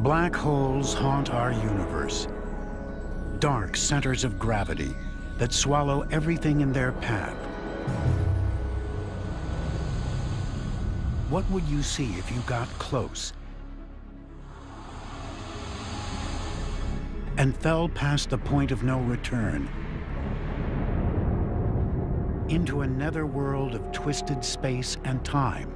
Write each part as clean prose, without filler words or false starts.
Black holes haunt our universe. Dark centers of gravity that swallow everything in their path. What would you see if you got close and fell past the point of no return into a netherworld of twisted space and time?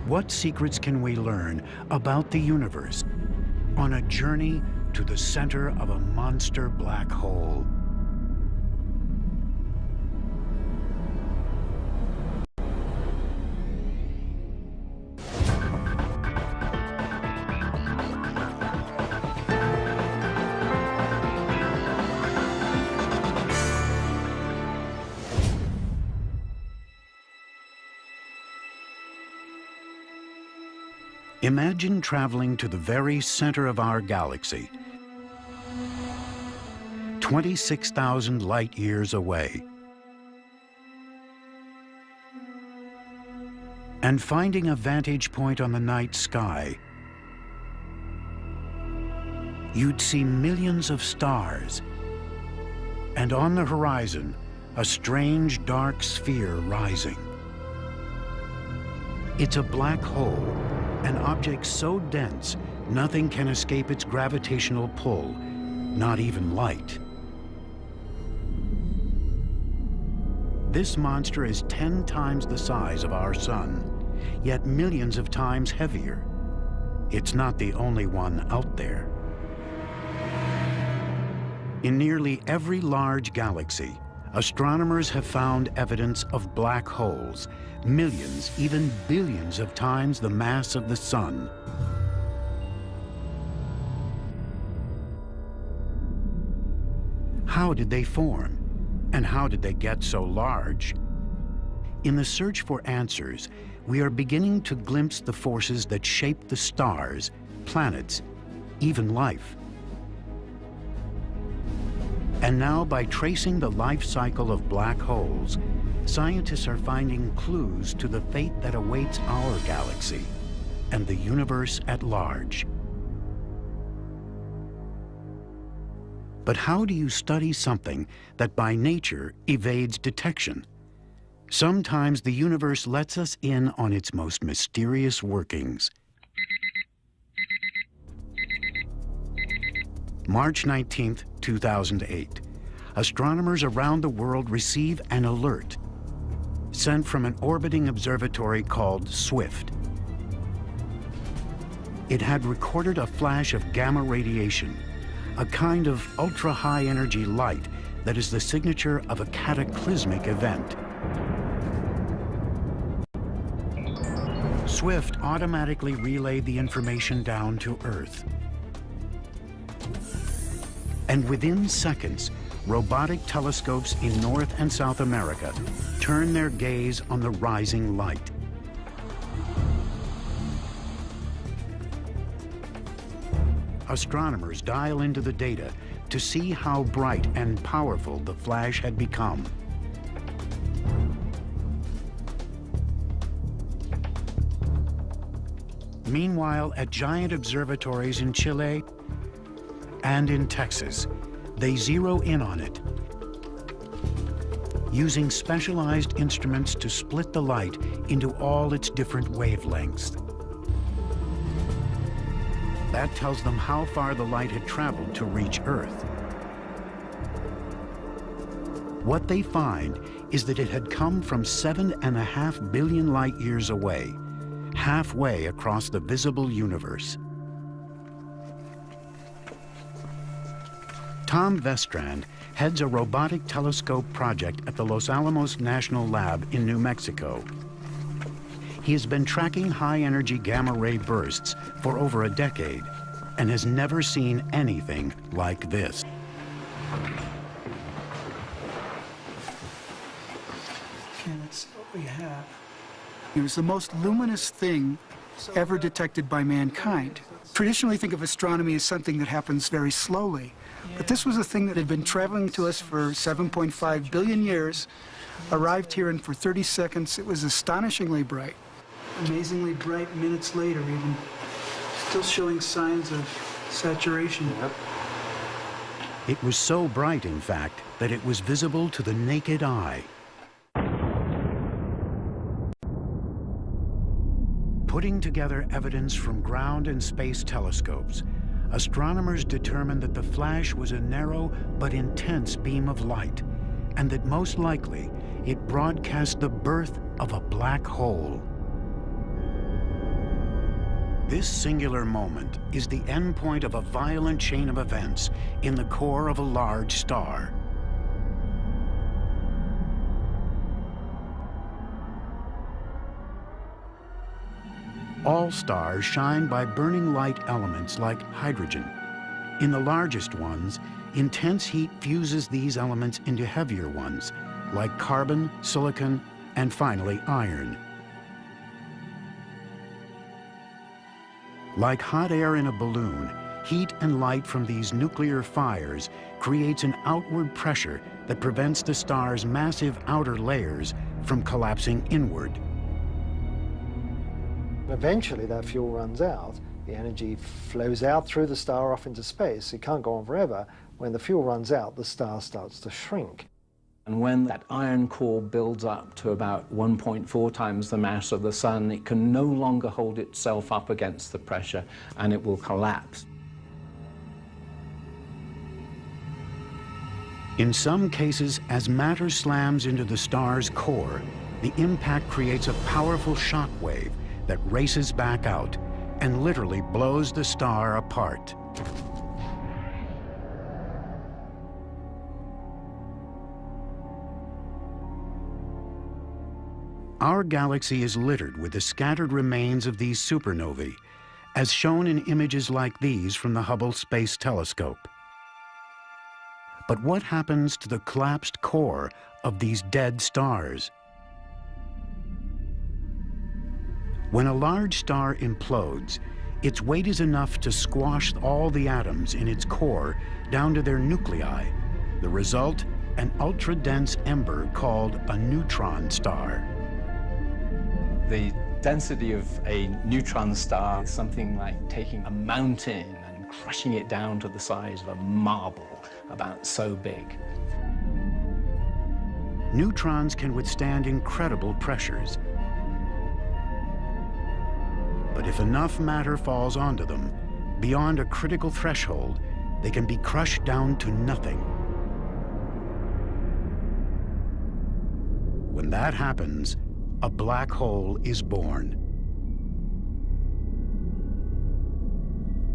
What secrets can we learn about the universe on a journey to the center of a monster black hole? Imagine traveling to the very center of our galaxy, 26,000 light years away, and finding a vantage point on the night sky. You'd see millions of stars, and on the horizon, a strange dark sphere rising. It's a black hole, an object so dense, nothing can escape its gravitational pull, not even light. This monster is 10 times the size of our sun, yet millions of times heavier. It's not the only one out there. In nearly every large galaxy, astronomers have found evidence of black holes, millions, even billions of times the mass of the sun. How did they form? And how did they get so large? In the search for answers, we are beginning to glimpse the forces that shape the stars, planets, even life. And now, by tracing the life cycle of black holes, scientists are finding clues to the fate that awaits our galaxy and the universe at large. But how do you study something that by nature evades detection? Sometimes the universe lets us in on its most mysterious workings. March 19th, 2008. Astronomers around the world receive an alert sent from an orbiting observatory called SWIFT. It had recorded a flash of gamma radiation, a kind of ultra-high energy light that is the signature of a cataclysmic event. SWIFT automatically relayed the information down to Earth. And within seconds, robotic telescopes in North and South America turn their gaze on the rising light. Astronomers dial into the data to see how bright and powerful the flash had become. Meanwhile, at giant observatories in Chile and in Texas, they zero in on it, using specialized instruments to split the light into all its different wavelengths. That tells them how far the light had traveled to reach Earth. What they find is that it had come from 7.5 billion light years away, halfway across the visible universe. Tom Vestrand heads a robotic telescope project at the Los Alamos National Lab in New Mexico. He has been tracking high-energy gamma-ray bursts for over a decade and has never seen anything like this. Okay, let's see what we have. It was the most luminous thing ever detected by mankind. Traditionally, think of astronomy as something that happens very slowly. But this was a thing that had been traveling to us for 7.5 billion years, arrived here, and for 30 seconds, it was astonishingly bright. Amazingly bright minutes later, even. Still showing signs of saturation. Yep. It was so bright, in fact, that it was visible to the naked eye. Putting together evidence from ground and space telescopes, astronomers determined that the flash was a narrow but intense beam of light, and that most likely it broadcast the birth of a black hole. This singular moment is the endpoint of a violent chain of events in the core of a large star. All stars shine by burning light elements like hydrogen. In the largest ones, intense heat fuses these elements into heavier ones, like carbon, silicon, and finally iron. Like hot air in a balloon, heat and light from these nuclear fires creates an outward pressure that prevents the star's massive outer layers from collapsing inward. Eventually that fuel runs out, the energy flows out through the star off into space. It can't go on forever. When the fuel runs out, the star starts to shrink. And when that iron core builds up to about 1.4 times the mass of the Sun, it can no longer hold itself up against the pressure, and it will collapse. In some cases, as matter slams into the star's core, the impact creates a powerful shock wave that races back out and literally blows the star apart. Our galaxy is littered with the scattered remains of these supernovae, as shown in images like these from the Hubble Space Telescope. But what happens to the collapsed core of these dead stars? When a large star implodes, its weight is enough to squash all the atoms in its core down to their nuclei. The result, an ultra-dense ember called a neutron star. The density of a neutron star is something like taking a mountain and crushing it down to the size of a marble, about so big. Neutrons can withstand incredible pressures. But if enough matter falls onto them, beyond a critical threshold, they can be crushed down to nothing. When that happens, a black hole is born.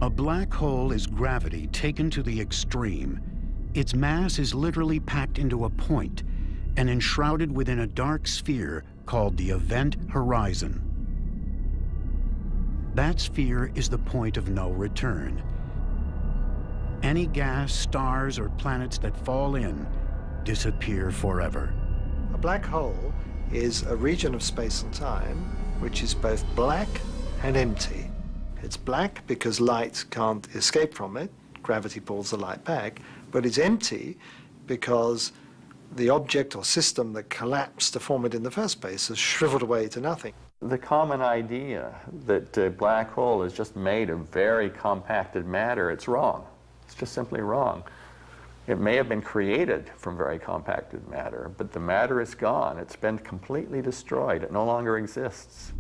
A black hole is gravity taken to the extreme. Its mass is literally packed into a point and enshrouded within a dark sphere called the event horizon. That sphere is the point of no return. Any gas, stars, or planets that fall in disappear forever. A black hole is a region of space and time which is both black and empty. It's black because light can't escape from it, gravity pulls the light back, but it's empty because the object or system that collapsed to form it in the first place has shriveled away to nothing. The common idea that a black hole is just made of very compacted matter, it's wrong. It's just simply wrong. It may have been created from very compacted matter, but the matter is gone. It's been completely destroyed. It no longer exists.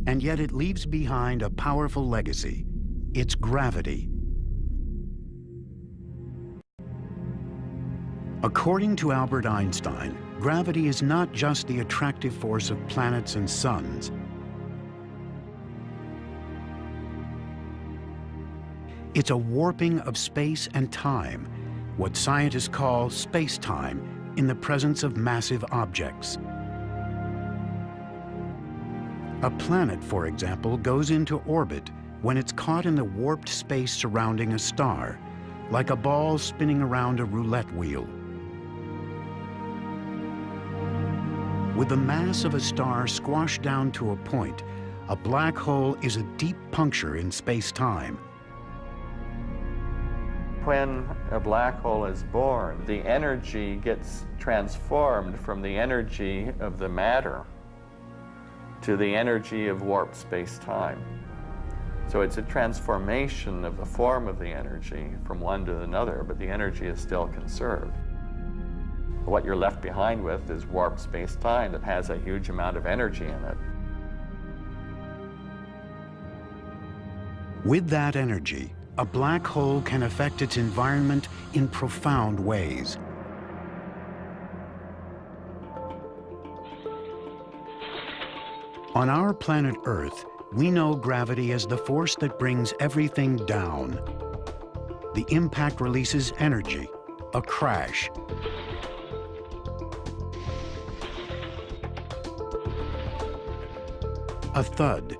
And yet it leaves behind a powerful legacy, its gravity. According to Albert Einstein, gravity is not just the attractive force of planets and suns. It's a warping of space and time, what scientists call spacetime, in the presence of massive objects. A planet, for example, goes into orbit when it's caught in the warped space surrounding a star, like a ball spinning around a roulette wheel. With the mass of a star squashed down to a point, a black hole is a deep puncture in space-time. When a black hole is born, the energy gets transformed from the energy of the matter to the energy of warped space-time. So it's a transformation of the form of the energy from one to another, but the energy is still conserved. What you're left behind with is warped space-time that has a huge amount of energy in it. With that energy, a black hole can affect its environment in profound ways. On our planet Earth, we know gravity as the force that brings everything down. The impact releases energy, a crash. A thud.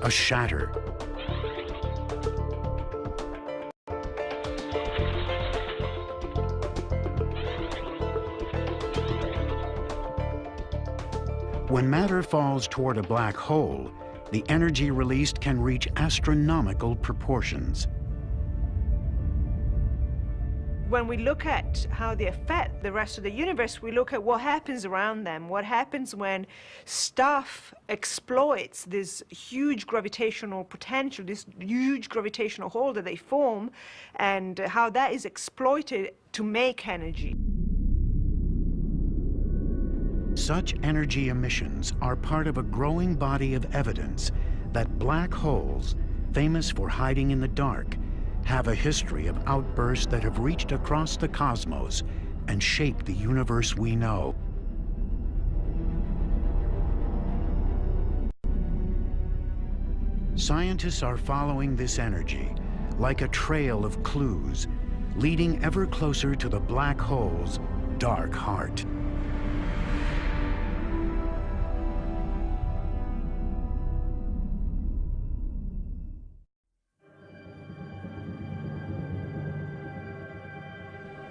A shatter. When matter falls toward a black hole, the energy released can reach astronomical proportions. When we look at how they affect the rest of the universe, we look at what happens around them, what happens when stuff exploits this huge gravitational potential, this huge gravitational hole that they form, and how that is exploited to make energy. Such energy emissions are part of a growing body of evidence that black holes, famous for hiding in the dark, have a history of outbursts that have reached across the cosmos and shaped the universe we know. Scientists are following this energy like a trail of clues, leading ever closer to the black hole's dark heart.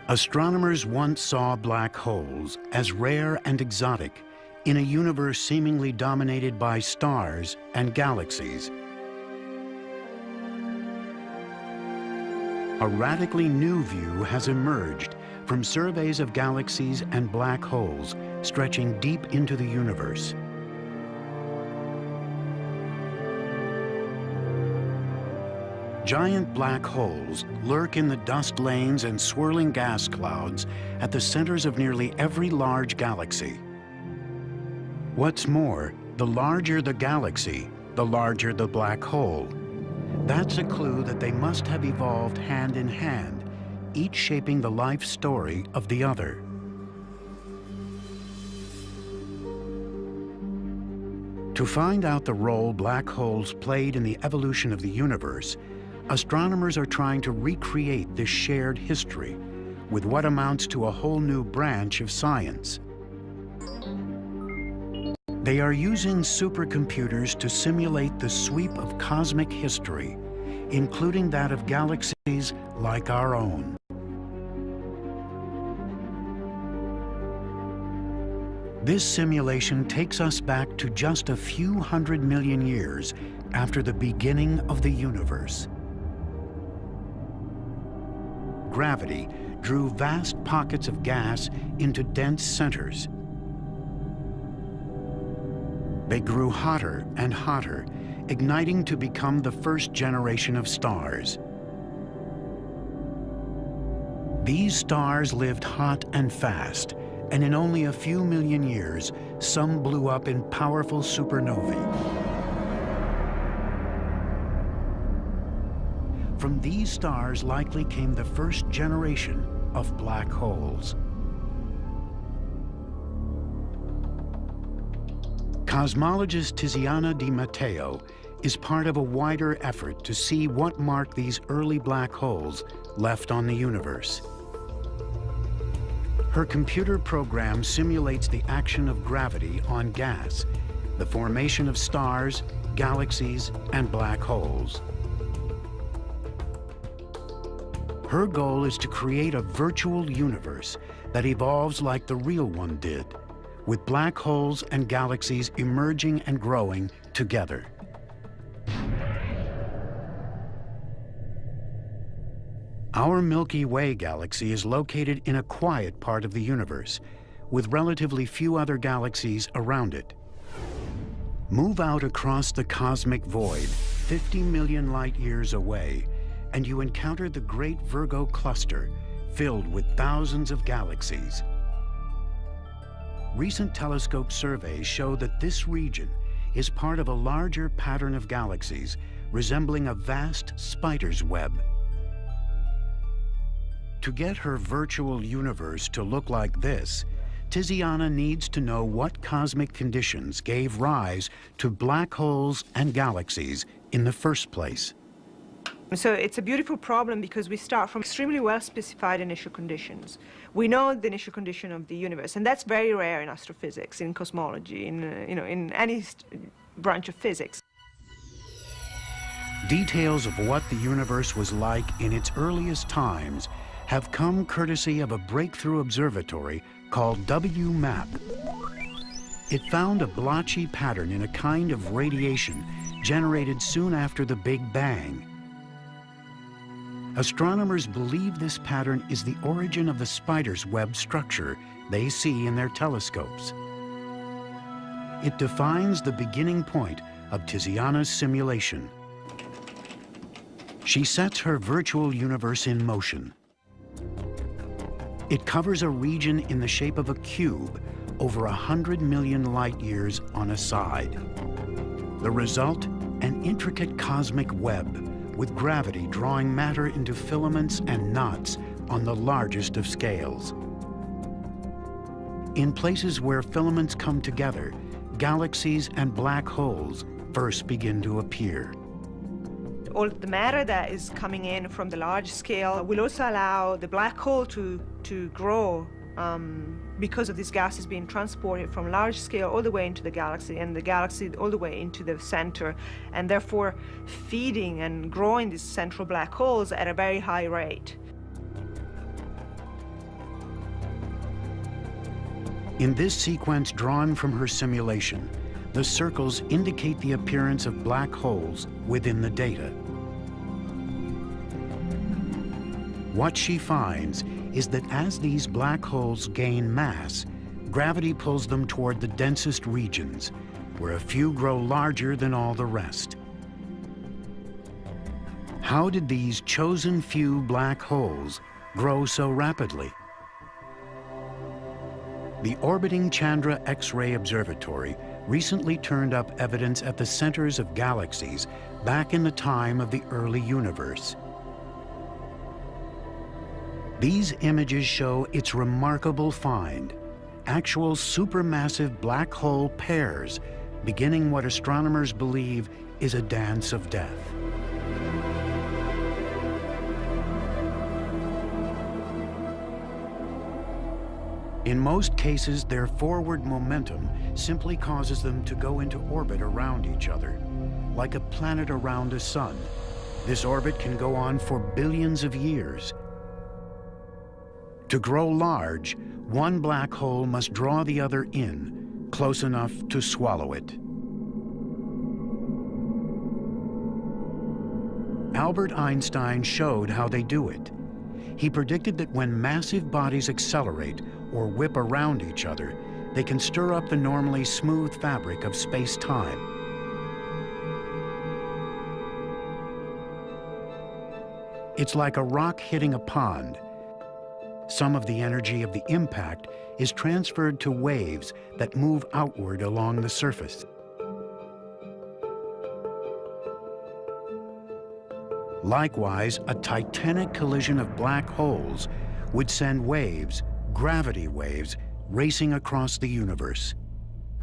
Astronomers once saw black holes as rare and exotic in a universe seemingly dominated by stars and galaxies. A radically new view has emerged from surveys of galaxies and black holes stretching deep into the universe. Giant black holes lurk in the dust lanes and swirling gas clouds at the centers of nearly every large galaxy. What's more, the larger the galaxy, the larger the black hole. That's a clue that they must have evolved hand in hand, each shaping the life story of the other. To find out the role black holes played in the evolution of the universe, astronomers are trying to recreate this shared history with what amounts to a whole new branch of science. They are using supercomputers to simulate the sweep of cosmic history, including that of galaxies like our own. This simulation takes us back to just a few 100 million years after the beginning of the universe. Gravity drew vast pockets of gas into dense centers. They grew hotter and hotter, igniting to become the first generation of stars. These stars lived hot and fast, and in only a few million years, some blew up in powerful supernovae. From these stars likely came the first generation of black holes. Cosmologist Tiziana Di Matteo is part of a wider effort to see what marked these early black holes left on the universe. Her computer program simulates the action of gravity on gas, the formation of stars, galaxies, and black holes. Her goal is to create a virtual universe that evolves like the real one did, with black holes and galaxies emerging and growing together. Our Milky Way galaxy is located in a quiet part of the universe, with relatively few other galaxies around it. Move out across the cosmic void, 50 million light years away, and you encounter the Great Virgo Cluster, filled with thousands of galaxies. Recent telescope surveys show that this region is part of a larger pattern of galaxies resembling a vast spider's web. To get her virtual universe to look like this, Tiziana needs to know what cosmic conditions gave rise to black holes and galaxies in the first place. So it's a beautiful problem because we start from extremely well-specified initial conditions. We know the initial condition of the universe, and that's very rare in astrophysics, in cosmology, in any branch of physics. Details of what the universe was like in its earliest times have come courtesy of a breakthrough observatory called WMAP. It found a blotchy pattern in a kind of radiation generated soon after the Big Bang. Astronomers believe this pattern is the origin of the spider's web structure they see in their telescopes. It defines the beginning point of Tiziana's simulation. She sets her virtual universe in motion. It covers a region in the shape of a cube over 100 million light years on a side. The result, an intricate cosmic web, with gravity drawing matter into filaments and knots on the largest of scales. In places where filaments come together, galaxies and black holes first begin to appear. All the matter that is coming in from the large scale will also allow the black hole to grow because of these gases being transported from large scale all the way into the galaxy, and the galaxy all the way into the center, and therefore feeding and growing these central black holes at a very high rate. In this sequence drawn from her simulation, the circles indicate the appearance of black holes within the data. What she finds is that as these black holes gain mass, gravity pulls them toward the densest regions, where a few grow larger than all the rest. How did these chosen few black holes grow so rapidly? The orbiting Chandra X-ray Observatory recently turned up evidence at the centers of galaxies back in the time of the early universe. These images show its remarkable find, actual supermassive black hole pairs, beginning what astronomers believe is a dance of death. In most cases, their forward momentum simply causes them to go into orbit around each other, like a planet around a sun. This orbit can go on for billions of years. To grow large, one black hole must draw the other in, close enough to swallow it. Albert Einstein showed how they do it. He predicted that when massive bodies accelerate or whip around each other, they can stir up the normally smooth fabric of space-time. It's like a rock hitting a pond. Some of the energy of the impact is transferred to waves that move outward along the surface. Likewise, a titanic collision of black holes would send waves, gravity waves, racing across the universe.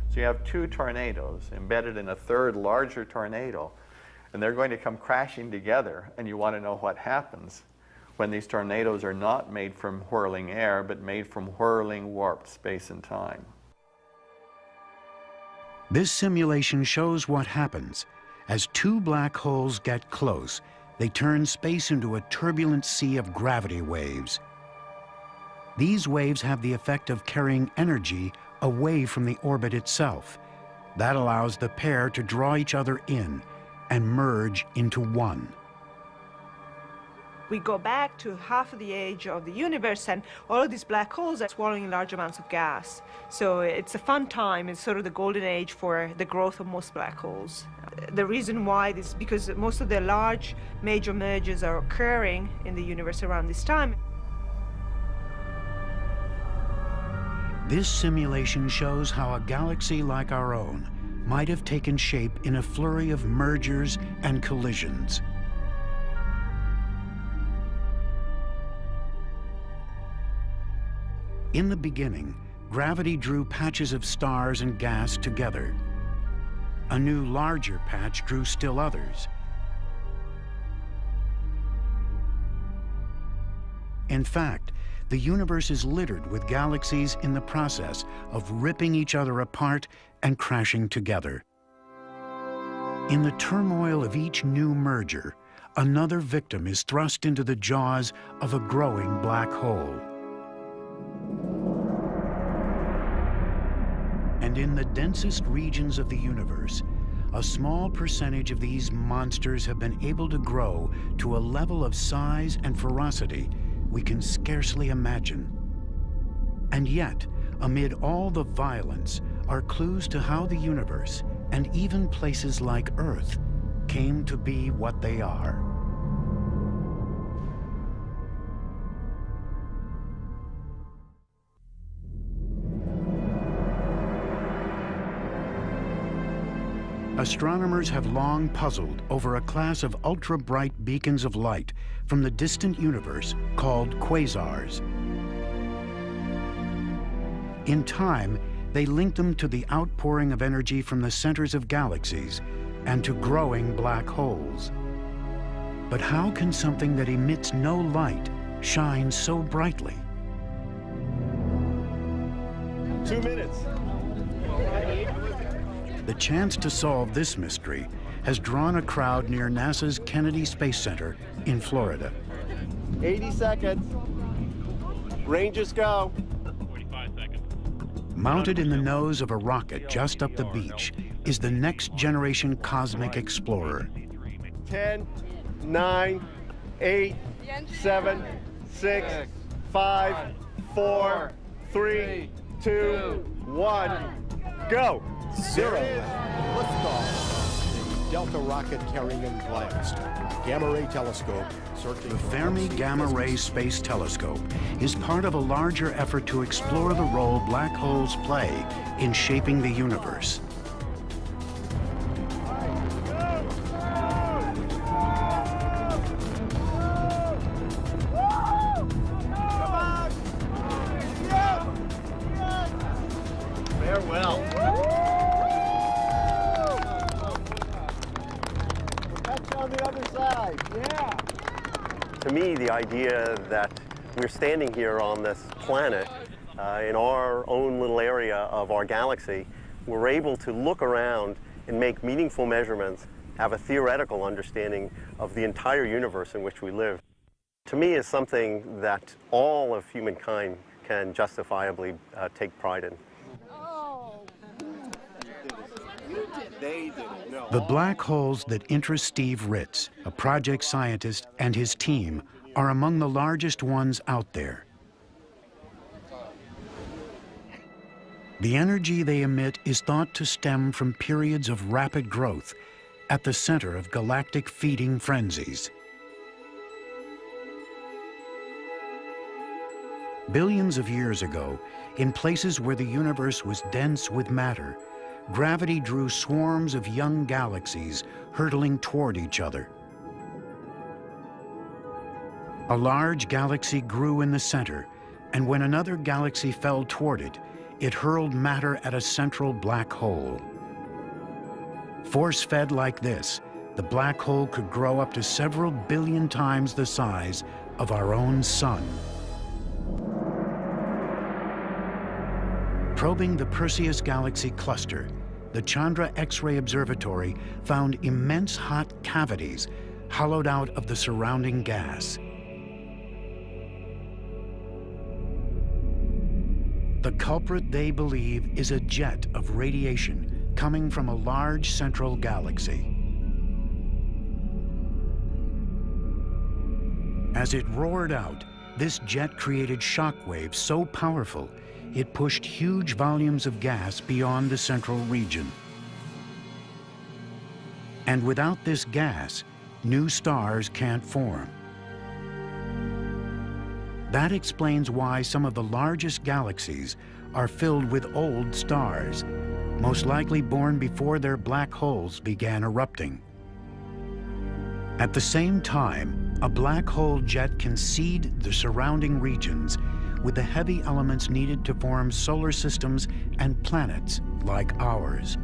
So you have two tornadoes embedded in a third larger tornado, and they're going to come crashing together, and you want to know what happens when these tornadoes are not made from whirling air, but made from whirling warped space and time. This simulation shows what happens. As two black holes get close, they turn space into a turbulent sea of gravity waves. These waves have the effect of carrying energy away from the orbit itself. That allows the pair to draw each other in and merge into one. We go back to half of the age of the universe, and all of these black holes are swallowing large amounts of gas. So it's a fun time. It's sort of the golden age for the growth of most black holes. The reason why this is because most of the large major mergers are occurring in the universe around this time. This simulation shows how a galaxy like our own might have taken shape in a flurry of mergers and collisions. In the beginning, gravity drew patches of stars and gas together. A new, larger patch drew still others. In fact, the universe is littered with galaxies in the process of ripping each other apart and crashing together. In the turmoil of each new merger, another victim is thrust into the jaws of a growing black hole. And in the densest regions of the universe, a small percentage of these monsters have been able to grow to a level of size and ferocity we can scarcely imagine. And yet, amid all the violence, are clues to how the universe, and even places like Earth, came to be what they are. Astronomers have long puzzled over a class of ultra-bright beacons of light from the distant universe called quasars. In time, they link them to the outpouring of energy from the centers of galaxies and to growing black holes. But how can something that emits no light shine so brightly? 2 minutes. The chance to solve this mystery has drawn a crowd near NASA's Kennedy Space Center in Florida. 80 seconds. Rangers go. 45 seconds. Mounted in the nose of a rocket just up the beach is the next generation cosmic explorer. 10, 9, 8, 7, 6, 5, 4, 3, 2, 1, go. 0. Liftoff. The Delta rocket carrying blast. Gamma ray telescope searching. The Fermi Gamma Ray Space Telescope is part of a larger effort to explore the role black holes play in shaping the universe. Farewell. On the other side, yeah. To me, the idea that we're standing here on this planet in our own little area of our galaxy, we're able to look around and make meaningful measurements, have a theoretical understanding of the entire universe in which we live, to me is something that all of humankind can justifiably take pride in. The black holes that interest Steve Ritz, a project scientist, and his team are among the largest ones out there. The energy they emit is thought to stem from periods of rapid growth at the center of galactic feeding frenzies. Billions of years ago, in places where the universe was dense with matter, gravity drew swarms of young galaxies hurtling toward each other. A large galaxy grew in the center, and when another galaxy fell toward it, it hurled matter at a central black hole. Force-fed like this, the black hole could grow up to several billion times the size of our own sun. Probing the Perseus galaxy cluster, the Chandra X-ray Observatory found immense hot cavities hollowed out of the surrounding gas. The culprit, they believe, is a jet of radiation coming from a large central galaxy. As it roared out, this jet created shock waves so powerful, it pushed huge volumes of gas beyond the central region. And without this gas, new stars can't form. That explains why some of the largest galaxies are filled with old stars, most likely born before their black holes began erupting. At the same time, a black hole jet can seed the surrounding regions with the heavy elements needed to form solar systems and planets like ours.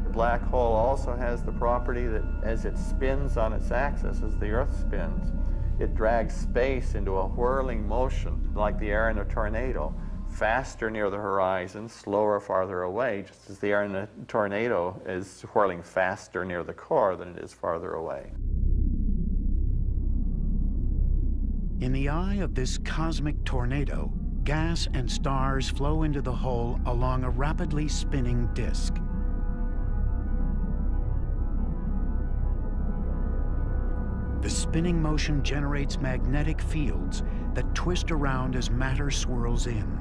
The black hole also has the property that as it spins on its axis, as the Earth spins, it drags space into a whirling motion like the air in a tornado, faster near the horizon, slower farther away, just as the air in a tornado is whirling faster near the core than it is farther away. In the eye of this cosmic tornado, gas and stars flow into the hole along a rapidly spinning disk. The spinning motion generates magnetic fields that twist around as matter swirls in.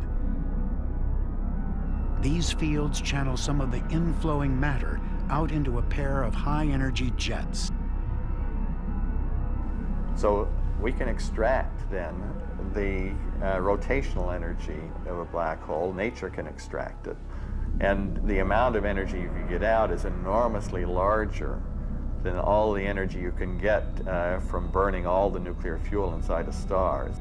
These fields channel some of the inflowing matter out into a pair of high-energy jets. So we can extract then the rotational energy of a black hole. Nature can extract it. And the amount of energy you can get out is enormously larger than all the energy you can get from burning all the nuclear fuel inside of stars.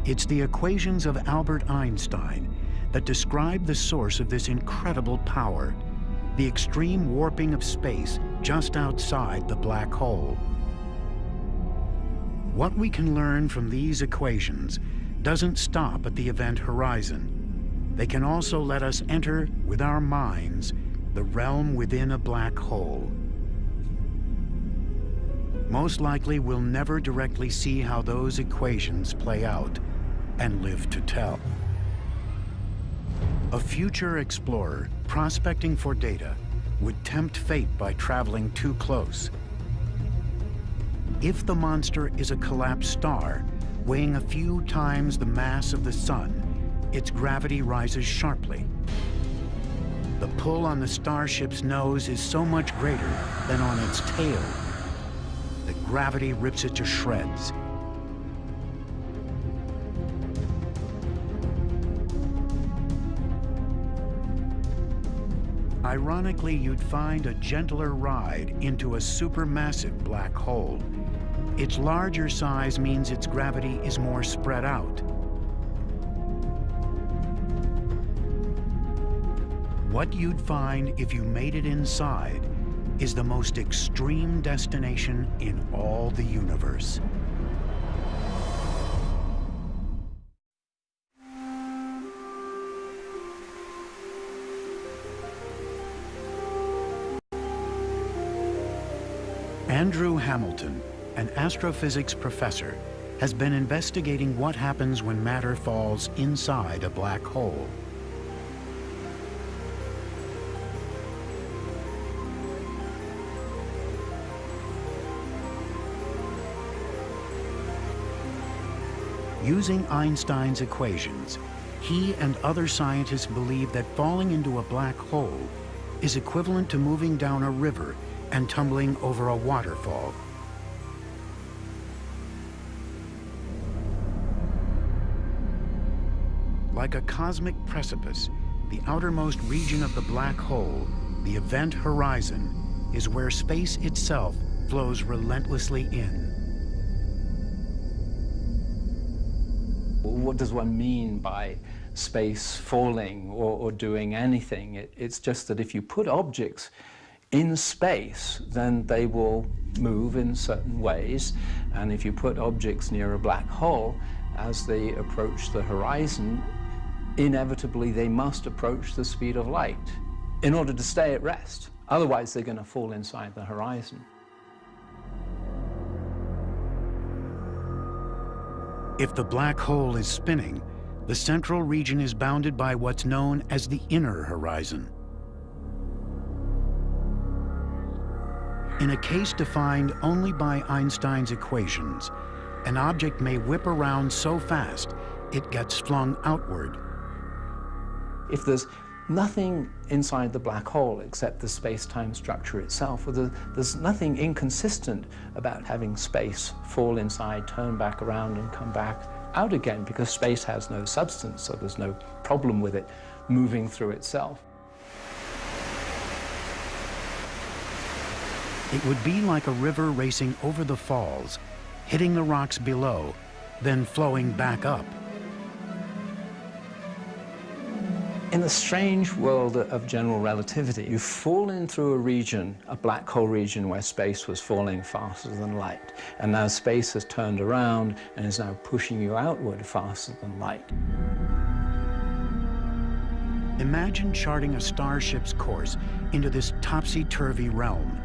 It's the equations of Albert Einstein that describe the source of this incredible power, the extreme warping of space just outside the black hole. What we can learn from these equations doesn't stop at the event horizon. They can also let us enter, with our minds, the realm within a black hole. Most likely, we'll never directly see how those equations play out and live to tell. A future explorer prospecting for data would tempt fate by traveling too close. If the monster is a collapsed star, weighing a few times the mass of the sun, its gravity rises sharply. The pull on the starship's nose is so much greater than on its tail that gravity rips it to shreds. Ironically, you'd find a gentler ride into a supermassive black hole. Its larger size means its gravity is more spread out. What you'd find if you made it inside is the most extreme destination in all the universe. Andrew Hamilton, an astrophysics professor, has been investigating what happens when matter falls inside a black hole. Using Einstein's equations, he and other scientists believe that falling into a black hole is equivalent to moving down a river and tumbling over a waterfall. Like a cosmic precipice, the outermost region of the black hole, the event horizon, is where space itself flows relentlessly in. What does one mean by space falling or doing anything? It's just that if you put objects in space, then they will move in certain ways. And if you put objects near a black hole, as they approach the horizon, inevitably they must approach the speed of light in order to stay at rest. Otherwise, they're going to fall inside the horizon. If the black hole is spinning, the central region is bounded by what's known as the inner horizon. In a case defined only by Einstein's equations, an object may whip around so fast it gets flung outward. If there's nothing inside the black hole except the space-time structure itself, or there's nothing inconsistent about having space fall inside, turn back around, and come back out again, because space has no substance, so there's no problem with it moving through itself. It would be like a river racing over the falls, hitting the rocks below, then flowing back up. In the strange world of general relativity, you've fallen through a region, a black hole region, where space was falling faster than light. And now space has turned around and is now pushing you outward faster than light. Imagine charting a starship's course into this topsy-turvy realm.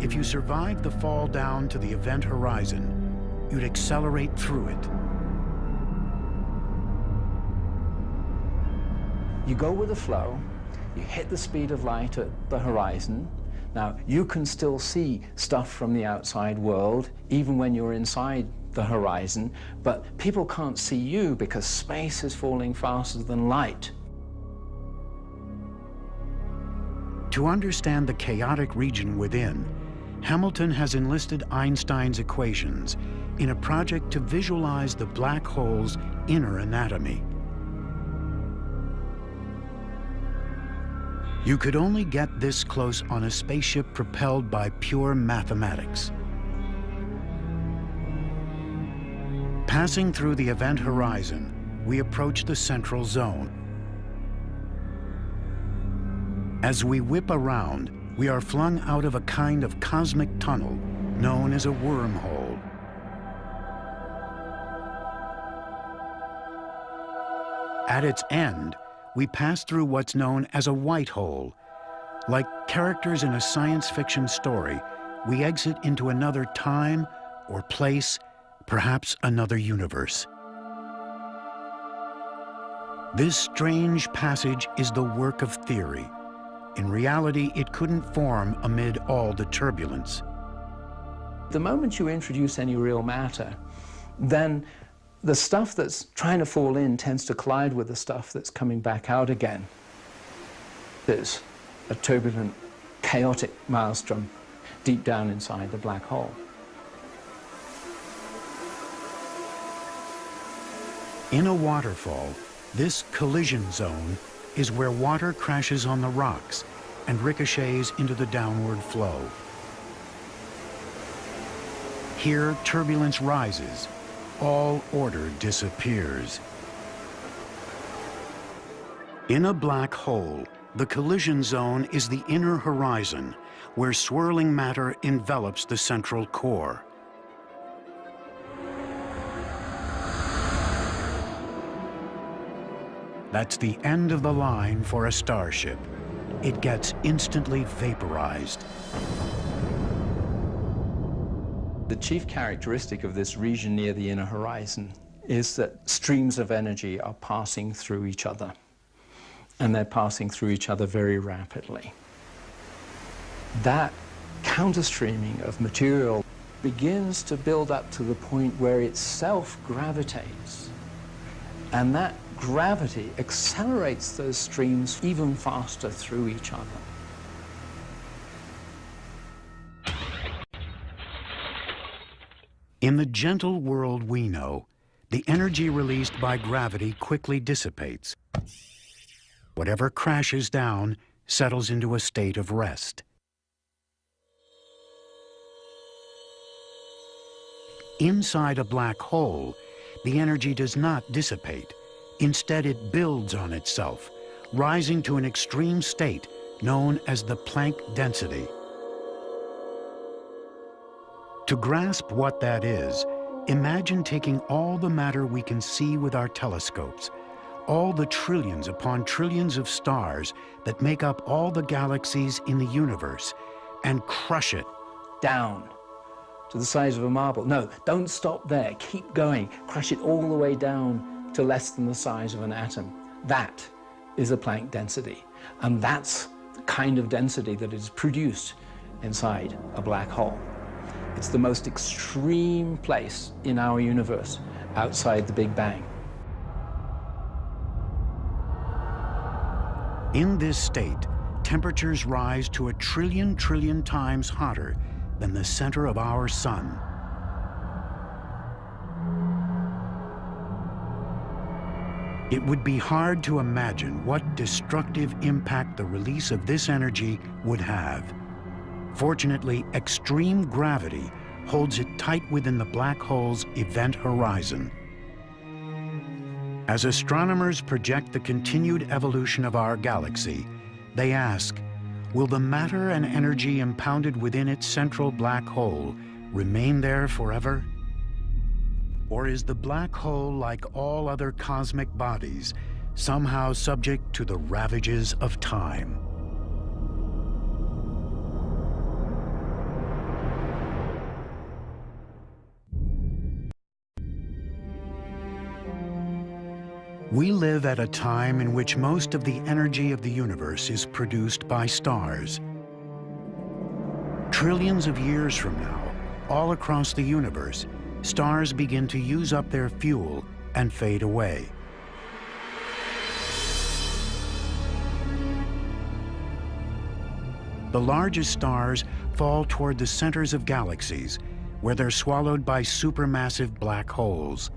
If you survived the fall down to the event horizon, you'd accelerate through it. You go with the flow, you hit the speed of light at the horizon. Now, you can still see stuff from the outside world, even when you're inside the horizon, but people can't see you because space is falling faster than light. To understand the chaotic region within, Hamilton has enlisted Einstein's equations in a project to visualize the black hole's inner anatomy. You could only get this close on a spaceship propelled by pure mathematics. Passing through the event horizon, we approach the central zone. As we whip around, we are flung out of a kind of cosmic tunnel known as a wormhole. At its end, we pass through what's known as a white hole. Like characters in a science fiction story, we exit into another time or place, perhaps another universe. This strange passage is the work of theory. In reality, it couldn't form amid all the turbulence. The moment you introduce any real matter, then the stuff that's trying to fall in tends to collide with the stuff that's coming back out again. There's a turbulent, chaotic maelstrom deep down inside the black hole. In a waterfall, this collision zone is where water crashes on the rocks and ricochets into the downward flow. Here, turbulence rises. All order disappears. In a black hole, the collision zone is the inner horizon, where swirling matter envelops the central core. That's the end of the line for a starship. It gets instantly vaporized. The chief characteristic of this region near the inner horizon is that streams of energy are passing through each other, and they're passing through each other very rapidly. That counterstreaming of material begins to build up to the point where it self-gravitates, and that gravity accelerates those streams even faster through each other. In the gentle world we know, the energy released by gravity quickly dissipates. Whatever crashes down settles into a state of rest. Inside a black hole, the energy does not dissipate. Instead, it builds on itself, rising to an extreme state known as the Planck density. To grasp what that is, imagine taking all the matter we can see with our telescopes, all the trillions upon trillions of stars that make up all the galaxies in the universe, and crush it Down to the size of a marble. No, don't stop there. Keep going. Crush it all the way down to less than the size of an atom. That is the Planck density. And that's the kind of density that is produced inside a black hole. It's the most extreme place in our universe outside the Big Bang. In this state, temperatures rise to 1 trillion times hotter than the center of our sun. It would be hard to imagine what destructive impact the release of this energy would have. Fortunately, extreme gravity holds it tight within the black hole's event horizon. As astronomers project the continued evolution of our galaxy, they ask, will the matter and energy impounded within its central black hole remain there forever? Or is the black hole, like all other cosmic bodies, somehow subject to the ravages of time? We live at a time in which most of the energy of the universe is produced by stars. Trillions of years from now, all across the universe, stars begin to use up their fuel and fade away. The largest stars fall toward the centers of galaxies, where they're swallowed by supermassive black holes.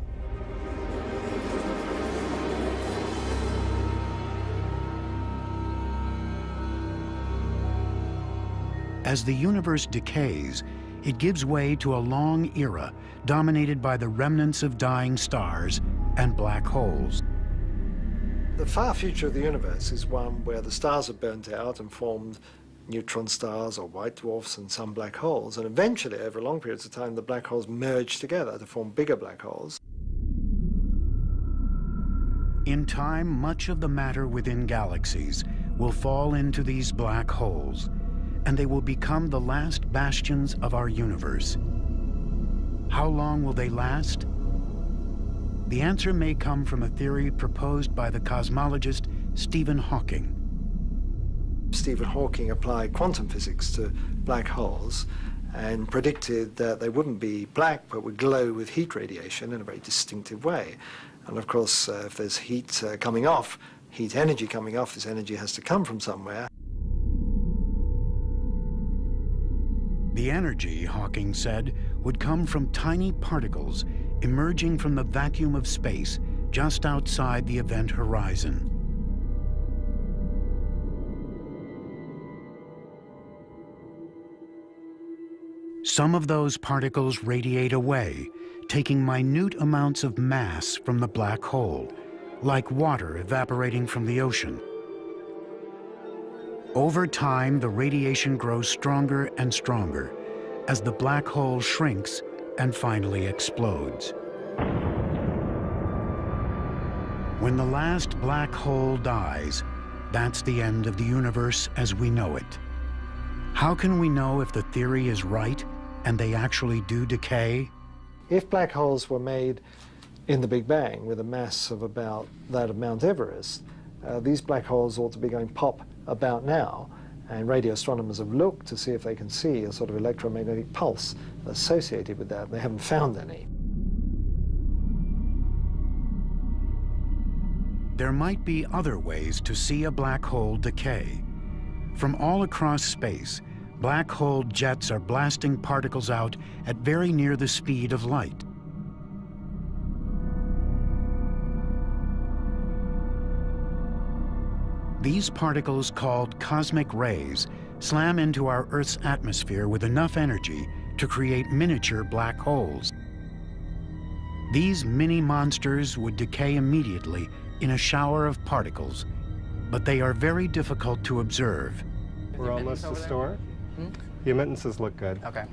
As the universe decays, it gives way to a long era dominated by the remnants of dying stars and black holes. The far future of the universe is one where the stars are burnt out and formed neutron stars or white dwarfs and some black holes, and eventually, over long periods of time, the black holes merge together to form bigger black holes. In time, much of the matter within galaxies will fall into these black holes, and they will become the last bastions of our universe. How long will they last? The answer may come from a theory proposed by the cosmologist Stephen Hawking. Stephen Hawking applied quantum physics to black holes and predicted that they wouldn't be black but would glow with heat radiation in a very distinctive way. And of course, if there's heat coming off, heat energy coming off, this energy has to come from somewhere. The energy, Hawking said, would come from tiny particles emerging from the vacuum of space just outside the event horizon. Some of those particles radiate away, taking minute amounts of mass from the black hole, like water evaporating from the ocean. Over time, the radiation grows stronger and stronger as the black hole shrinks and finally explodes. When the last black hole dies, that's the end of the universe as we know it. How can we know if the theory is right and they actually do decay? If black holes were made in the Big Bang with a mass of about that of Mount Everest, these black holes ought to be going pop about now, and radio astronomers have looked to see if they can see a sort of electromagnetic pulse associated with that, and they haven't found any. There might be other ways to see a black hole decay. From all across space, black hole jets are blasting particles out at very near the speed of light. These particles, called cosmic rays, slam into our Earth's atmosphere with enough energy to create miniature black holes. These mini monsters would decay immediately in a shower of particles, but they are very difficult to observe. We're almost to store. The emittances look good. Okay.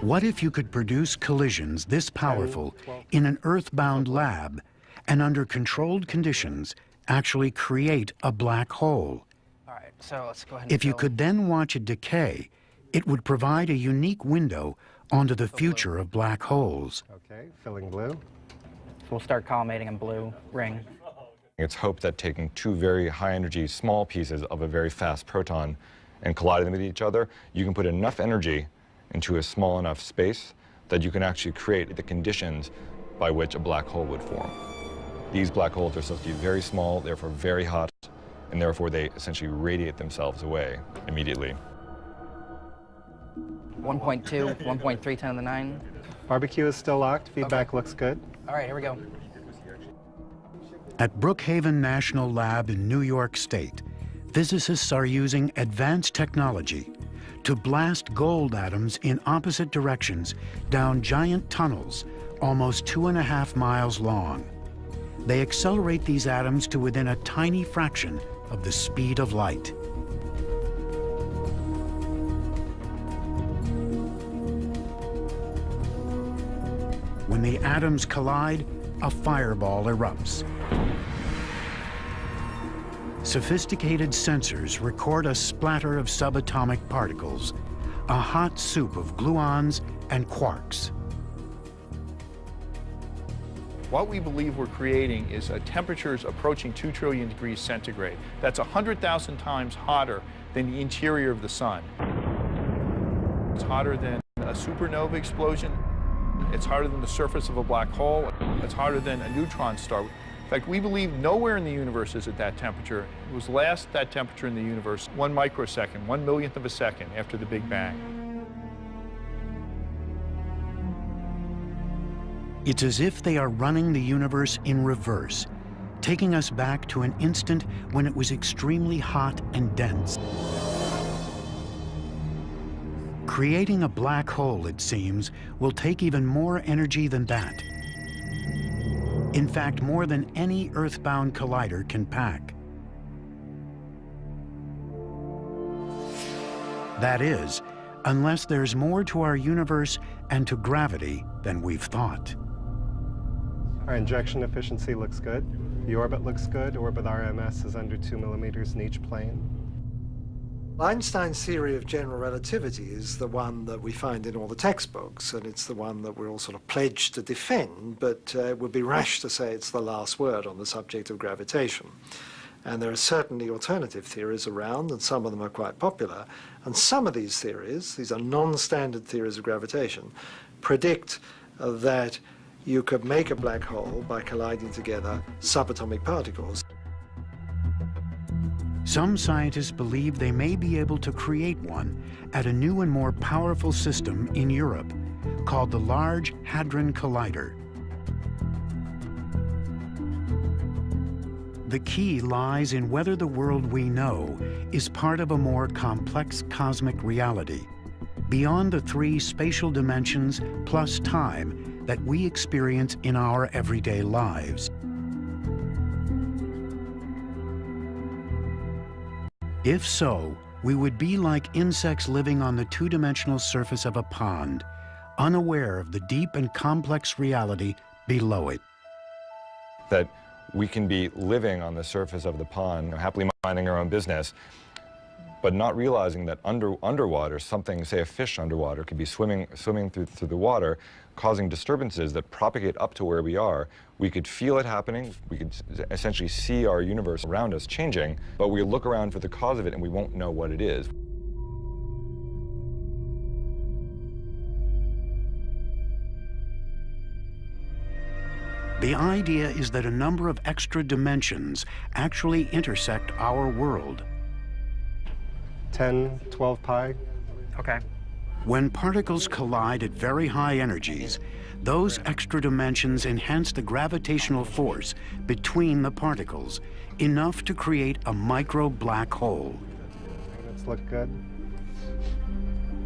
What if you could produce collisions this powerful in an Earth-bound lab and under controlled conditions actually create a black hole? All right, so let's go ahead and If you could then watch it decay, it would provide a unique window onto the future of black holes. Okay, filling blue. So we'll start collimating in blue ring. It's hoped that taking two very high-energy small pieces of a very fast proton and colliding them with each other, you can put enough energy into a small enough space that you can actually create the conditions by which a black hole would form. These black holes are supposed to be very small, therefore very hot, and therefore they essentially radiate themselves away immediately. 1.2, 1.3, 10 to the 9. Barbecue is still locked. Feedback looks good. All right, here we go. At Brookhaven National Lab in New York State, physicists are using advanced technology to blast gold atoms in opposite directions down giant tunnels almost 2.5 miles long. They accelerate these atoms to within a tiny fraction of the speed of light. When the atoms collide, a fireball erupts. Sophisticated sensors record a splatter of subatomic particles, a hot soup of gluons and quarks. What we believe we're creating is temperatures approaching 2 trillion degrees centigrade. That's 100,000 times hotter than the interior of the sun. It's hotter than a supernova explosion. It's hotter than the surface of a black hole. It's hotter than a neutron star. In fact, we believe nowhere in the universe is at that temperature. It was last that temperature in the universe 1 microsecond, 1 millionth of a second after the Big Bang. It's as if they are running the universe in reverse, taking us back to an instant when it was extremely hot and dense. Creating a black hole, it seems, will take even more energy than that. In fact, more than any Earth-bound collider can pack. That is, unless there's more to our universe and to gravity than we've thought. Our injection efficiency looks good. The orbit looks good. Orbit RMS is under 2 millimeters in each plane. Einstein's theory of general relativity is the one that we find in all the textbooks, and it's the one that we're all sort of pledged to defend, but it would be rash to say it's the last word on the subject of gravitation. And there are certainly alternative theories around, and some of them are quite popular. And some of these theories, these are non-standard theories of gravitation, predict that you could make a black hole by colliding together subatomic particles. Some scientists believe they may be able to create one at a new and more powerful system in Europe called the Large Hadron Collider. The key lies in whether the world we know is part of a more complex cosmic reality, beyond the 3 spatial dimensions plus time that we experience in our everyday lives. If so, we would be like insects living on the 2-dimensional surface of a pond, unaware of the deep and complex reality below it. That we can be living on the surface of the pond, happily minding our own business, but not realizing that underwater, something, say a fish underwater, could be swimming through the water, causing disturbances that propagate up to where we are. We could feel it happening, we could essentially see our universe around us changing, but we look around for the cause of it and we won't know what it is. The idea is that a number of extra dimensions actually intersect our world. 10, 12 pi. Okay. When particles collide at very high energies, those extra dimensions enhance the gravitational force between the particles, enough to create a micro black hole. Let's look good.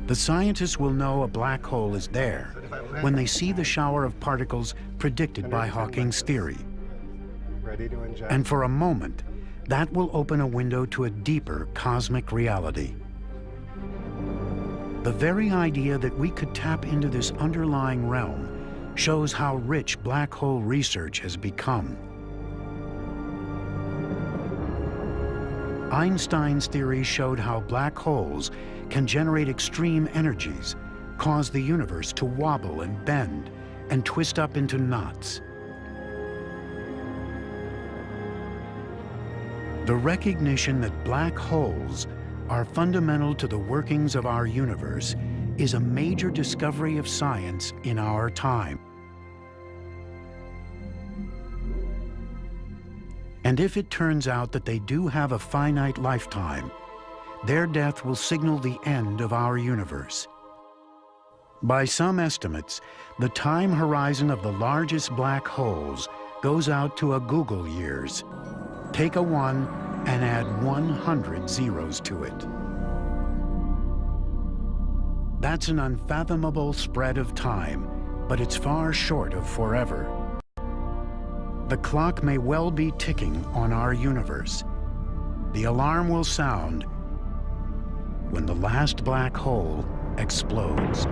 The scientists will know a black hole is there when they see the shower of particles predicted by Hawking's theory. Ready to inject. And for a moment, that will open a window to a deeper cosmic reality. The very idea that we could tap into this underlying realm shows how rich black hole research has become. Einstein's theory showed how black holes can generate extreme energies, cause the universe to wobble and bend, and twist up into knots. The recognition that black holes are fundamental to the workings of our universe is a major discovery of science in our time. And if it turns out that they do have a finite lifetime, their death will signal the end of our universe. By some estimates, the time horizon of the largest black holes goes out to a Google years. Take a 1 and add 100 zeros to it. That's an unfathomable spread of time, but it's far short of forever. The clock may well be ticking on our universe. The alarm will sound when the last black hole explodes.